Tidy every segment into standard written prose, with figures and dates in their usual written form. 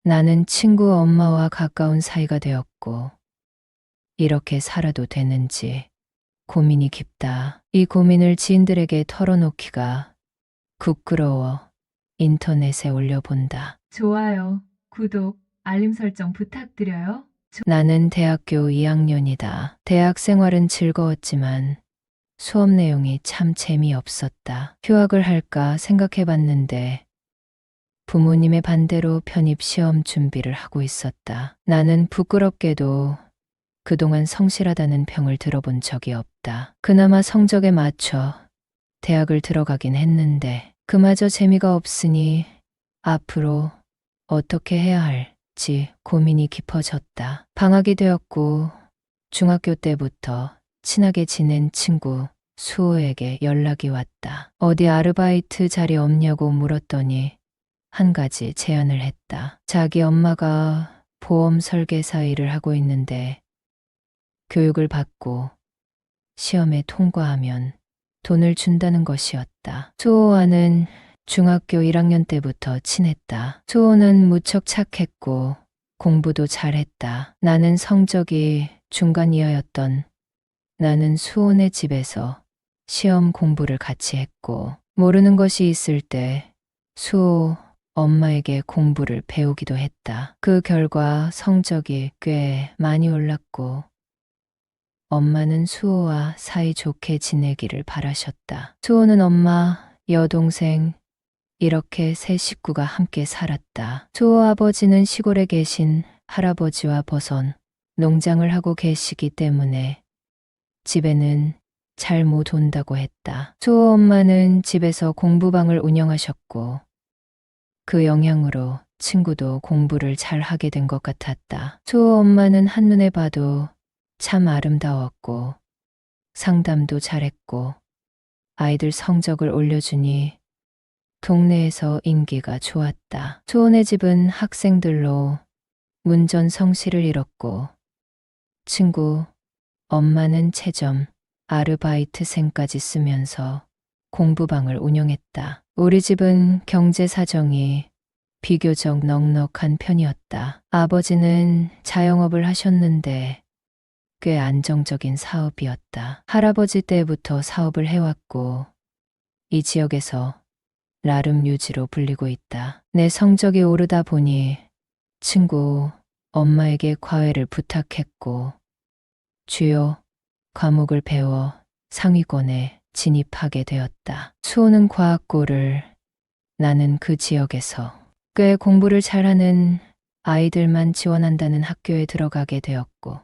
나는 친구 엄마와 가까운 사이가 되었고, 이렇게 살아도 되는지 고민이 깊다. 이 고민을 지인들에게 털어놓기가 부끄러워 인터넷에 올려본다. 좋아요, 구독, 알림 설정 부탁드려요. 나는 대학교 2학년이다. 대학 생활은 즐거웠지만 수업 내용이 참 재미없었다. 휴학을 할까 생각해봤는데 부모님의 반대로 편입 시험 준비를 하고 있었다. 나는 부끄럽게도 그동안 성실하다는 평을 들어본 적이 없다. 그나마 성적에 맞춰 대학을 들어가긴 했는데 그마저 재미가 없으니 앞으로 어떻게 해야 할지 고민이 깊어졌다. 방학이 되었고 중학교 때부터 친하게 지낸 친구 수호에게 연락이 왔다. 어디 아르바이트 자리 없냐고 물었더니 한 가지 제안을 했다. 자기 엄마가 보험 설계사 일을 하고 있는데 교육을 받고 시험에 통과하면 돈을 준다는 것이었다. 수호와는 중학교 1학년 때부터 친했다. 수호는 무척 착했고 공부도 잘했다. 나는 성적이 중간이하였던 나는 수호네 집에서 시험 공부를 같이 했고 모르는 것이 있을 때 수호 엄마에게 공부를 배우기도 했다. 그 결과 성적이 꽤 많이 올랐고 엄마는 수호와 사이좋게 지내기를 바라셨다. 수호는 엄마, 여동생, 이렇게 세 식구가 함께 살았다. 수호 아버지는 시골에 계신 할아버지와 벗은 농장을 하고 계시기 때문에 집에는 잘 못 온다고 했다. 수호 엄마는 집에서 공부방을 운영하셨고 그 영향으로 친구도 공부를 잘 하게 된 것 같았다. 수호 엄마는 한눈에 봐도 참 아름다웠고 상담도 잘했고 아이들 성적을 올려주니 동네에서 인기가 좋았다. 수호네 집은 학생들로 문전성시를 잃었고 친구 엄마는 체점, 아르바이트생까지 쓰면서 공부방을 운영했다. 우리 집은 경제 사정이 비교적 넉넉한 편이었다. 아버지는 자영업을 하셨는데 꽤 안정적인 사업이었다. 할아버지 때부터 사업을 해왔고 이 지역에서 나름 유지로 불리고 있다. 내 성적이 오르다 보니 친구 엄마에게 과외를 부탁했고 주요 과목을 배워 상위권에 진입하게 되었다. 수호는 과학고를, 나는 그 지역에서 꽤 공부를 잘하는 아이들만 지원한다는 학교에 들어가게 되었고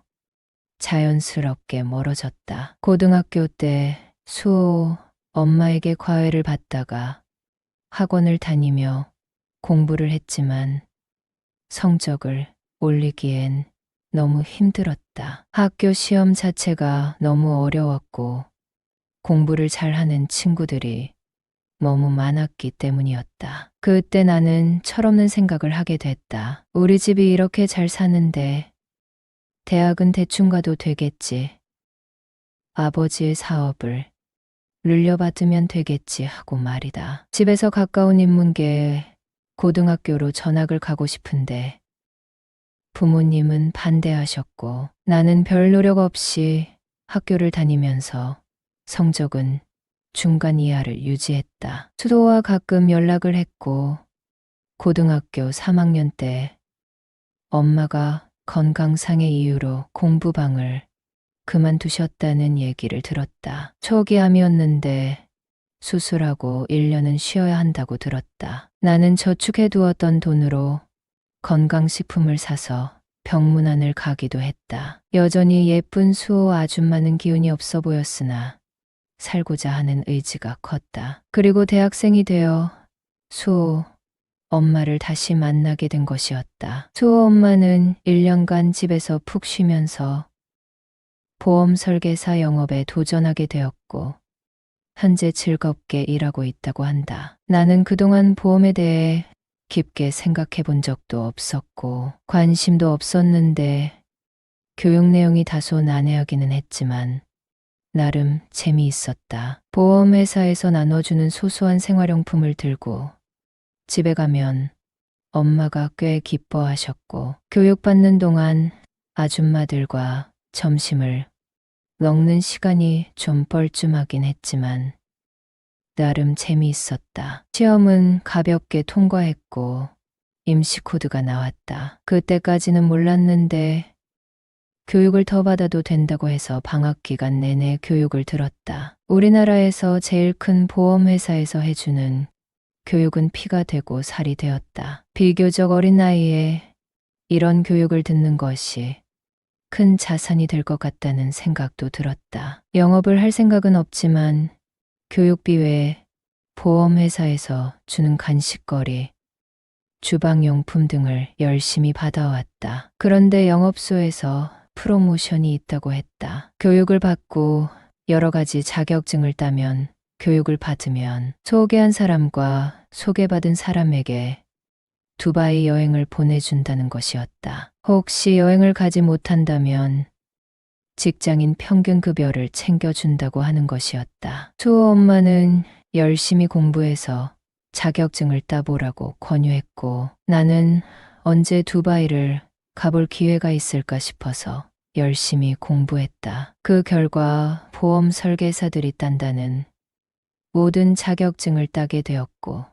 자연스럽게 멀어졌다. 고등학교 때 수호 엄마에게 과외를 받다가 학원을 다니며 공부를 했지만 성적을 올리기엔 너무 힘들었다. 학교 시험 자체가 너무 어려웠고 공부를 잘하는 친구들이 너무 많았기 때문이었다. 그때 나는 철없는 생각을 하게 됐다. 우리 집이 이렇게 잘 사는데 대학은 대충 가도 되겠지. 아버지의 사업을 물려받으면 되겠지 하고 말이다. 집에서 가까운 인문계에 고등학교로 전학을 가고 싶은데 부모님은 반대하셨고 나는 별 노력 없이 학교를 다니면서 성적은 중간 이하를 유지했다. 수도와 가끔 연락을 했고 고등학교 3학년 때 엄마가 건강상의 이유로 공부방을 그만두셨다는 얘기를 들었다. 초기암이었는데 수술하고 1년은 쉬어야 한다고 들었다. 나는 저축해 두었던 돈으로 건강식품을 사서 병문안을 가기도 했다. 여전히 예쁜 수호 아줌마는 기운이 없어 보였으나 살고자 하는 의지가 컸다. 그리고 대학생이 되어 수호 엄마를 다시 만나게 된 것이었다. 수호 엄마는 1년간 집에서 푹 쉬면서 보험 설계사 영업에 도전하게 되었고 현재 즐겁게 일하고 있다고 한다. 나는 그동안 보험에 대해 깊게 생각해 본 적도 없었고 관심도 없었는데 교육 내용이 다소 난해하기는 했지만 나름 재미있었다. 보험회사에서 나눠주는 소소한 생활용품을 들고 집에 가면 엄마가 꽤 기뻐하셨고, 교육받는 동안 아줌마들과 점심을 먹는 시간이 좀 뻘쭘하긴 했지만 나름 재미있었다. 시험은 가볍게 통과했고 임시 코드가 나왔다. 그때까지는 몰랐는데 교육을 더 받아도 된다고 해서 방학 기간 내내 교육을 들었다. 우리나라에서 제일 큰 보험회사에서 해주는 교육은 피가 되고 살이 되었다. 비교적 어린 나이에 이런 교육을 듣는 것이 큰 자산이 될 것 같다는 생각도 들었다. 영업을 할 생각은 없지만 교육비 외에 보험회사에서 주는 간식거리, 주방용품 등을 열심히 받아왔다. 그런데 영업소에서 프로모션이 있다고 했다. 교육을 받고 여러 가지 자격증을 따면 교육을 받으면 소개한 사람과 소개받은 사람에게 두바이 여행을 보내준다는 것이었다. 혹시 여행을 가지 못한다면 직장인 평균 급여를 챙겨준다고 하는 것이었다. 수호 엄마는 열심히 공부해서 자격증을 따보라고 권유했고 나는 언제 두바이를 가볼 기회가 있을까 싶어서 열심히 공부했다. 그 결과 보험 설계사들이 딴다는 모든 자격증을 따게 되었고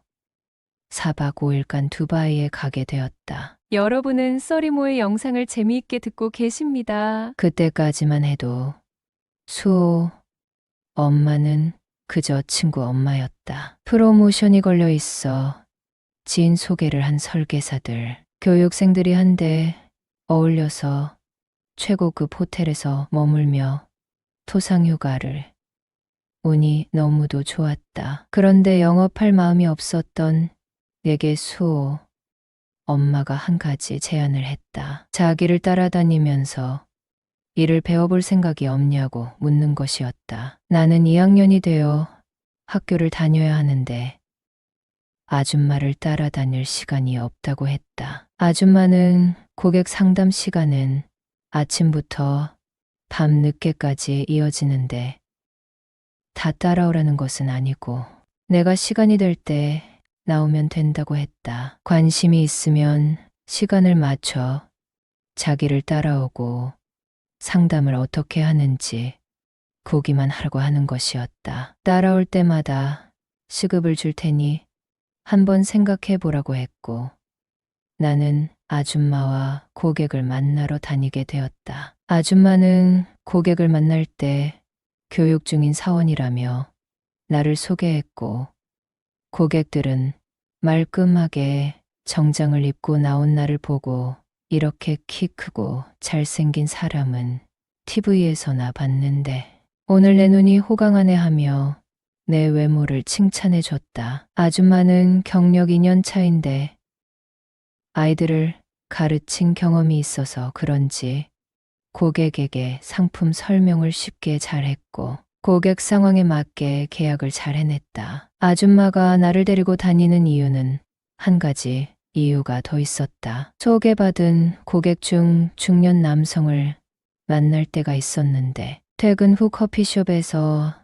4박 5일간 두바이에 가게 되었다. 여러분은 써리모의 영상을 재미있게 듣고 계십니다. 그때까지만 해도 수호 엄마는 그저 친구 엄마였다. 프로모션이 걸려 있어 지인 소개를 한 설계사들, 교육생들이 한데 어울려서 최고급 호텔에서 머물며 토상휴가를. 운이 너무도 좋았다. 그런데 영업할 마음이 없었던 내게 수호 엄마가 한 가지 제안을 했다. 자기를 따라다니면서 일을 배워볼 생각이 없냐고 묻는 것이었다. 나는 2학년이 되어 학교를 다녀야 하는데 아줌마를 따라다닐 시간이 없다고 했다. 아줌마는 고객 상담 시간은 아침부터 밤 늦게까지 이어지는데 다 따라오라는 것은 아니고 내가 시간이 될 때 나오면 된다고 했다. 관심이 있으면 시간을 맞춰 자기를 따라오고 상담을 어떻게 하는지 보기만 하라고 하는 것이었다. 따라올 때마다 시급을 줄 테니 한번 생각해 보라고 했고 나는 아줌마와 고객을 만나러 다니게 되었다. 아줌마는 고객을 만날 때 교육 중인 사원이라며 나를 소개했고 고객들은 말끔하게 정장을 입고 나온 나를 보고 이렇게 키 크고 잘생긴 사람은 TV에서나 봤는데 오늘 내 눈이 호강하네 하며 내 외모를 칭찬해 줬다. 아줌마는 경력 2년 차인데 아이들을 가르친 경험이 있어서 그런지 고객에게 상품 설명을 쉽게 잘했고 고객 상황에 맞게 계약을 잘 해냈다. 아줌마가 나를 데리고 다니는 이유는 한 가지 이유가 더 있었다. 소개받은 고객 중 중년 남성을 만날 때가 있었는데 퇴근 후 커피숍에서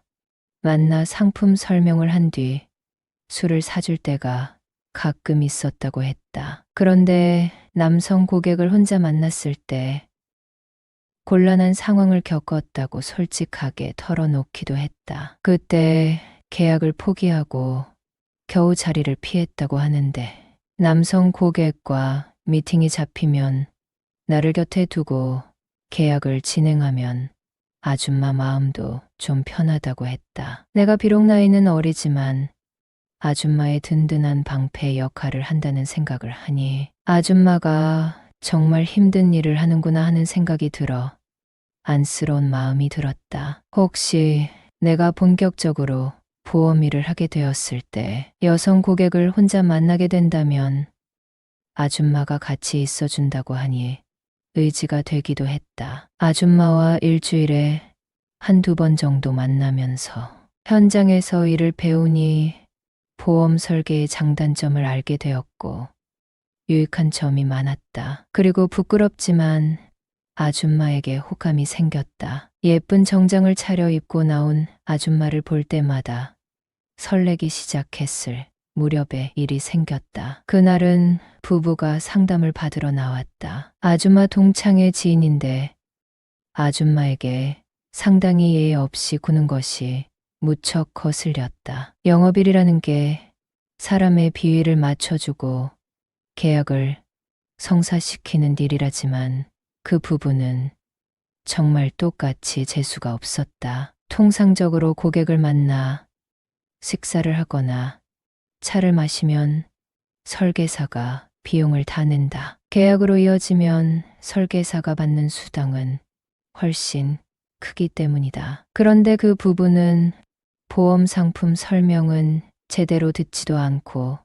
만나 상품 설명을 한 뒤 술을 사줄 때가 가끔 있었다고 했다. 그런데 남성 고객을 혼자 만났을 때 곤란한 상황을 겪었다고 솔직하게 털어놓기도 했다. 그때 계약을 포기하고 겨우 자리를 피했다고 하는데 남성 고객과 미팅이 잡히면 나를 곁에 두고 계약을 진행하면 아줌마 마음도 좀 편하다고 했다. 내가 비록 나이는 어리지만 아줌마의 든든한 방패 역할을 한다는 생각을 하니 아줌마가 정말 힘든 일을 하는구나 하는 생각이 들어 안쓰러운 마음이 들었다. 혹시 내가 본격적으로 보험 일을 하게 되었을 때 여성 고객을 혼자 만나게 된다면 아줌마가 같이 있어준다고 하니 의지가 되기도 했다. 아줌마와 일주일에 한두 번 정도 만나면서 현장에서 일을 배우니 보험 설계의 장단점을 알게 되었고 유익한 점이 많았다. 그리고 부끄럽지만 아줌마에게 호감이 생겼다. 예쁜 정장을 차려 입고 나온 아줌마를 볼 때마다 설레기 시작했을 무렵에 일이 생겼다. 그날은 부부가 상담을 받으러 나왔다. 아줌마 동창의 지인인데 아줌마에게 상당히 예의 없이 구는 것이 무척 거슬렸다. 영업일이라는 게 사람의 비위를 맞춰주고 계약을 성사시키는 일이라지만 그 부부는 정말 똑같이 재수가 없었다. 통상적으로 고객을 만나 식사를 하거나 차를 마시면 설계사가 비용을 다 낸다. 계약으로 이어지면 설계사가 받는 수당은 훨씬 크기 때문이다. 그런데 그 부부는 보험 상품 설명은 제대로 듣지도 않고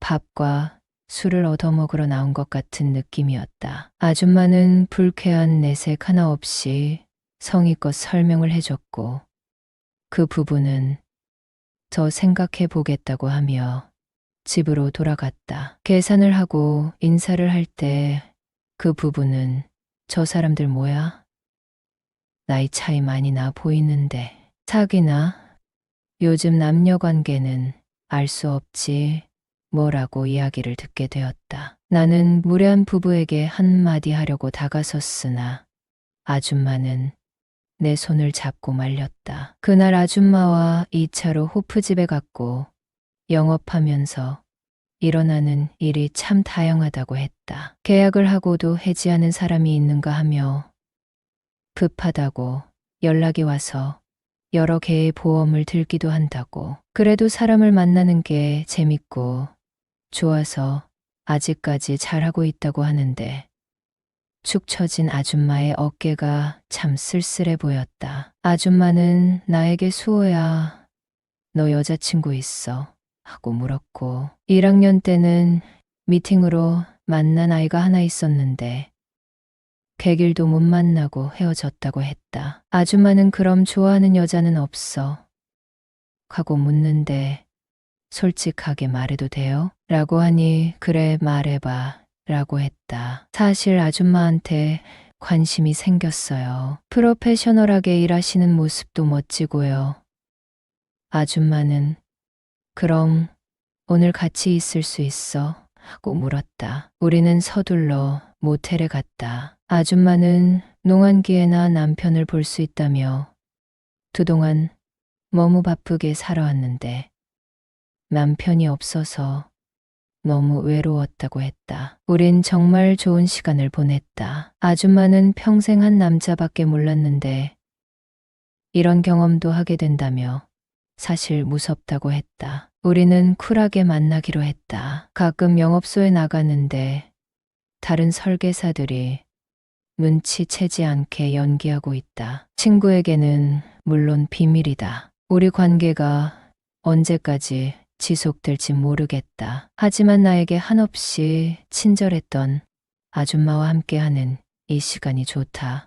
밥과 술을 얻어먹으러 나온 것 같은 느낌이었다. 아줌마는 불쾌한 내색 하나 없이 성의껏 설명을 해줬고 그 부부는 더 생각해 보겠다고 하며 집으로 돌아갔다. 계산을 하고 인사를 할 때 그 부부는 저 사람들 뭐야? 나이 차이 많이 나 보이는데 사귀나? 요즘 남녀 관계는 알 수 없지. 뭐라고 이야기를 듣게 되었다. 나는 무례한 부부에게 한마디 하려고 다가섰으나 아줌마는 내 손을 잡고 말렸다. 그날 아줌마와 2차로 호프집에 갔고 영업하면서 일어나는 일이 참 다양하다고 했다. 계약을 하고도 해지하는 사람이 있는가 하며 급하다고 연락이 와서 여러 개의 보험을 들기도 한다고. 그래도 사람을 만나는 게 재밌고 좋아서 아직까지 잘하고 있다고 하는데 축 처진 아줌마의 어깨가 참 쓸쓸해 보였다. 아줌마는 나에게 수호야, 너 여자친구 있어? 하고 물었고 1학년 때는 미팅으로 만난 아이가 하나 있었는데 객일도 못 만나고 헤어졌다고 했다. 아줌마는 그럼 좋아하는 여자는 없어? 하고 묻는데 솔직하게 말해도 돼요? 라고 하니 그래 말해봐 라고 했다. 사실 아줌마한테 관심이 생겼어요. 프로페셔널하게 일하시는 모습도 멋지고요. 아줌마는 그럼 오늘 같이 있을 수 있어? 하고 물었다. 우리는 서둘러 모텔에 갔다. 아줌마는 농한기에나 남편을 볼 수 있다며 그동안 너무 바쁘게 살아왔는데 남편이 없어서 너무 외로웠다고 했다. 우린 정말 좋은 시간을 보냈다. 아줌마는 평생 한 남자밖에 몰랐는데 이런 경험도 하게 된다며 사실 무섭다고 했다. 우리는 쿨하게 만나기로 했다. 가끔 영업소에 나가는데 다른 설계사들이 눈치채지 않게 연기하고 있다. 친구에게는 물론 비밀이다. 우리 관계가 언제까지 지속될지 모르겠다. 하지만 나에게 한없이 친절했던 아줌마와 함께하는 이 시간이 좋다.